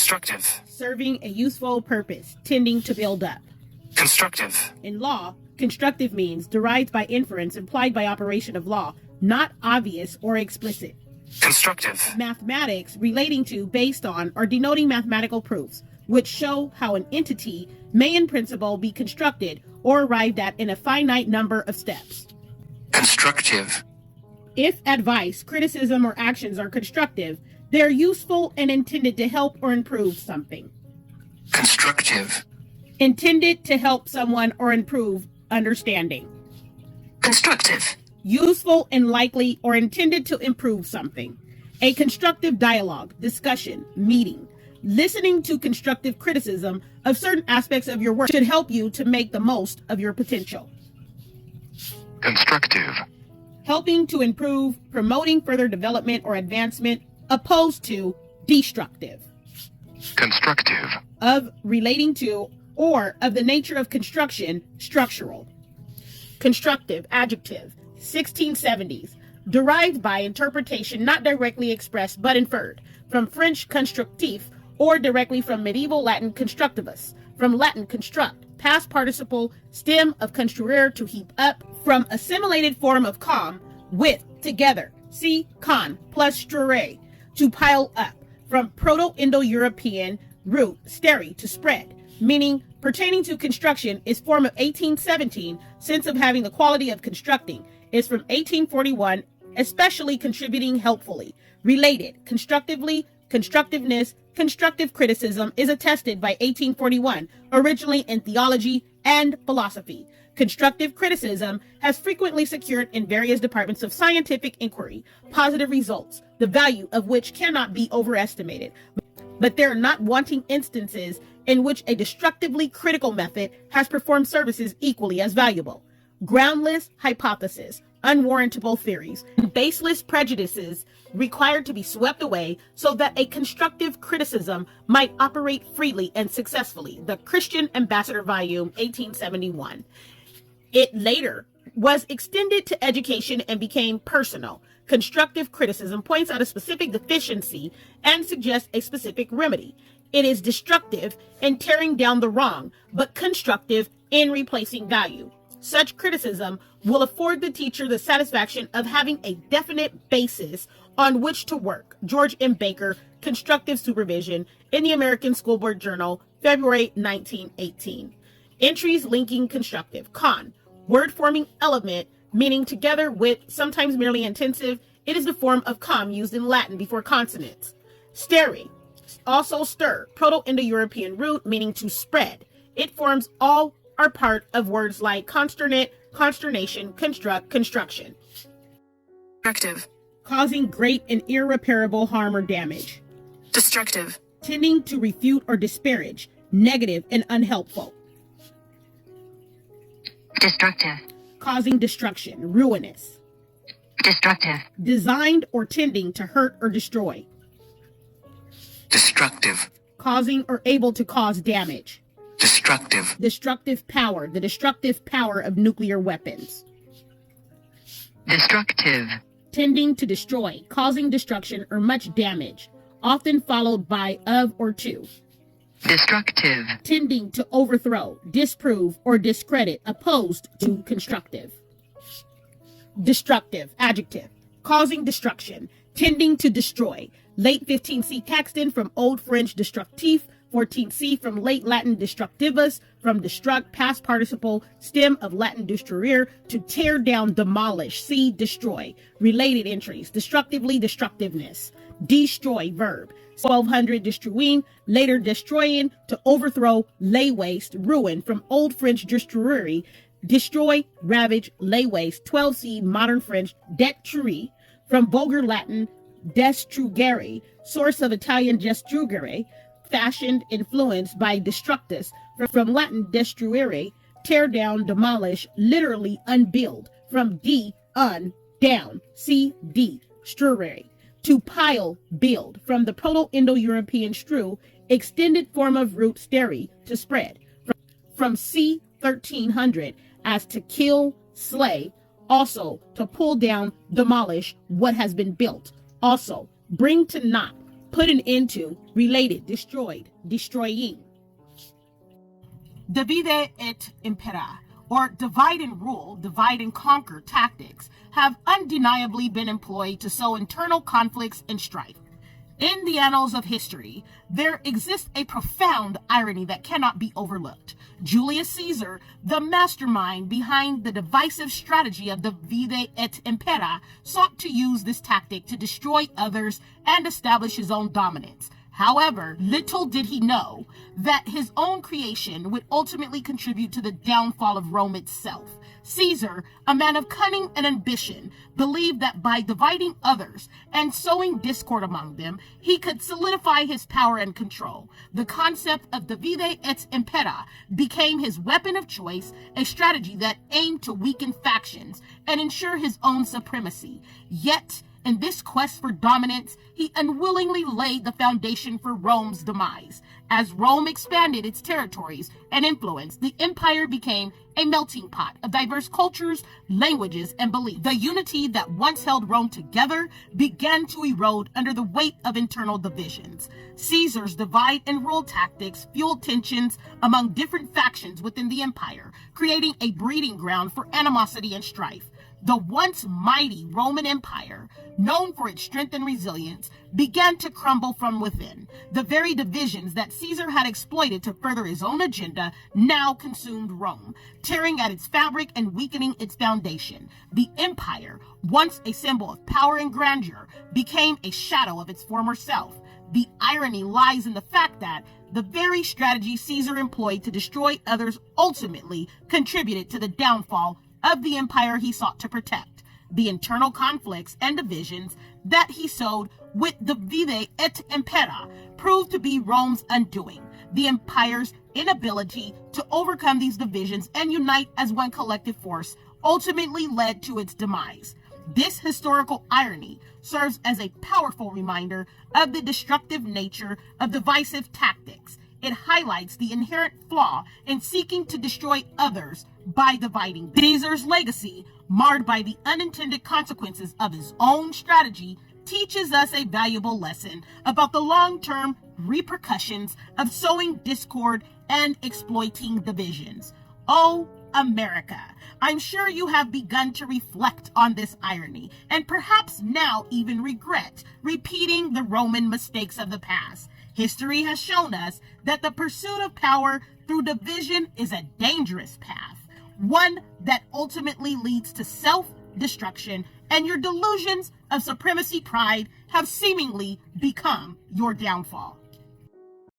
Constructive. Serving a useful purpose, tending to build up. Constructive. In law, constructive means derived by inference implied by operation of law, not obvious or explicit. Constructive. Mathematics, relating to, based on, or denoting mathematical proofs, which show how an entity may in principle be constructed or arrived at in a finite number of steps. Constructive. If advice, criticism, or actions are constructive, they are useful and intended to help or improve something. Constructive. Intended to help someone or improve understanding. Constructive. Useful and likely or intended to improve something. A constructive dialogue, discussion, meeting. Listening to constructive criticism of certain aspects of your work should help you to make the most of your potential. Constructive. Helping to improve, promoting further development or advancement, opposed to destructive. Constructive. Of, relating to, or of the nature of construction, structural. Constructive, adjective, 1670s, derived by interpretation not directly expressed but inferred, from French constructif, or directly from medieval Latin constructivus, from Latin construct, past participle, stem of construere, to heap up, from assimilated form of com, with, together, see con plus strere, to pile up, from Proto-Indo-European root steri, to spread, meaning pertaining to construction, is form of 1817, sense of having the quality of constructing, is from 1841, especially contributing helpfully, related, constructively, constructiveness, constructive criticism is attested by 1841, originally in theology and philosophy. Constructive criticism has frequently secured in various departments of scientific inquiry positive results, the value of which cannot be overestimated. But there are not wanting instances in which a destructively critical method has performed services equally as valuable. Groundless hypotheses, unwarrantable theories, and baseless prejudices required to be swept away so that a constructive criticism might operate freely and successfully. The Christian Ambassador Volume, 1871. It later was extended to education and became personal. Constructive criticism points out a specific deficiency and suggests a specific remedy. It is destructive in tearing down the wrong, but constructive in replacing value. Such criticism will afford the teacher the satisfaction of having a definite basis on which to work. George M. Baker, Constructive Supervision, in the American School Board Journal, February 1918. Entries linking constructive. Con, word-forming element, meaning together with, sometimes merely intensive. It is the form of com used in Latin before consonants. Steri, also stir, Proto-Indo-European root, meaning to spread. It forms all or part of words like consternate, consternation, construct, construction. Destructive. Causing great and irreparable harm or damage. Destructive. Tending to refute or disparage, negative and unhelpful. Destructive. Causing destruction, ruinous. Destructive. Designed or tending to hurt or destroy. Destructive. Causing or able to cause damage. Destructive. Destructive power, the destructive power of nuclear weapons. Destructive. Tending to destroy, causing destruction or much damage, often followed by of or to. Destructive. Tending to overthrow, disprove, or discredit, opposed to constructive. Destructive, adjective, causing destruction, tending to destroy. Late 15C Caxton from Old French destructif, 14C from Late Latin destructivus, from destruct, past participle, stem of Latin destruere, to tear down, demolish, see, destroy. Related entries, destructively, destructiveness. Destroy, verb. 1200 destroying, later destroying, to overthrow, lay waste, ruin, from Old French destruere, destroy, ravage, lay waste. 12C modern French detruire, from Vulgar Latin destrugere, source of Italian destrugere, fashioned, influenced by destructus, from Latin destruere, tear down, demolish, literally unbuild, from down, see destruere, to pile, build, from the Proto-Indo-European stru, extended form of root steri, to spread, from c. 1300 as to kill, slay, also to pull down, demolish what has been built, also bring to naught, put an end to, related, destroyed, destroying. Divide et impera, or divide and rule, divide and conquer tactics, have undeniably been employed to sow internal conflicts and strife. In the annals of history, there exists a profound irony that cannot be overlooked. Julius Caesar, the mastermind behind the divisive strategy of divide et impera, sought to use this tactic to destroy others and establish his own dominance. However, little did he know that his own creation would ultimately contribute to the downfall of Rome itself. Caesar, a man of cunning and ambition, believed that by dividing others and sowing discord among them, he could solidify his power and control. The concept of divide et impera became his weapon of choice, a strategy that aimed to weaken factions and ensure his own supremacy. Yet, in this quest for dominance, he unwillingly laid the foundation for Rome's demise. As Rome expanded its territories and influence, the empire became a melting pot of diverse cultures, languages, and beliefs. The unity that once held Rome together began to erode under the weight of internal divisions. Caesar's divide and rule tactics fueled tensions among different factions within the empire, creating a breeding ground for animosity and strife. The once mighty Roman Empire, known for its strength and resilience, began to crumble from within. The very divisions that Caesar had exploited to further his own agenda now consumed Rome, tearing at its fabric and weakening its foundation. The empire, once a symbol of power and grandeur, became a shadow of its former self. The irony lies in the fact that the very strategy Caesar employed to destroy others ultimately contributed to the downfall of the empire he sought to protect. The internal conflicts and divisions that he sowed with the divide et impera proved to be Rome's undoing. The empire's inability to overcome these divisions and unite as one collective force ultimately led to its demise. This historical irony serves as a powerful reminder of the destructive nature of divisive tactics. It highlights the inherent flaw in seeking to destroy others by dividing. Caesar's legacy, marred by the unintended consequences of his own strategy, teaches us a valuable lesson about the long-term repercussions of sowing discord and exploiting divisions. Oh, America, I'm sure you have begun to reflect on this irony and perhaps now even regret repeating the Roman mistakes of the past. History has shown us that the pursuit of power through division is a dangerous path, one that ultimately leads to self-destruction, and your delusions of supremacy pride have seemingly become your downfall.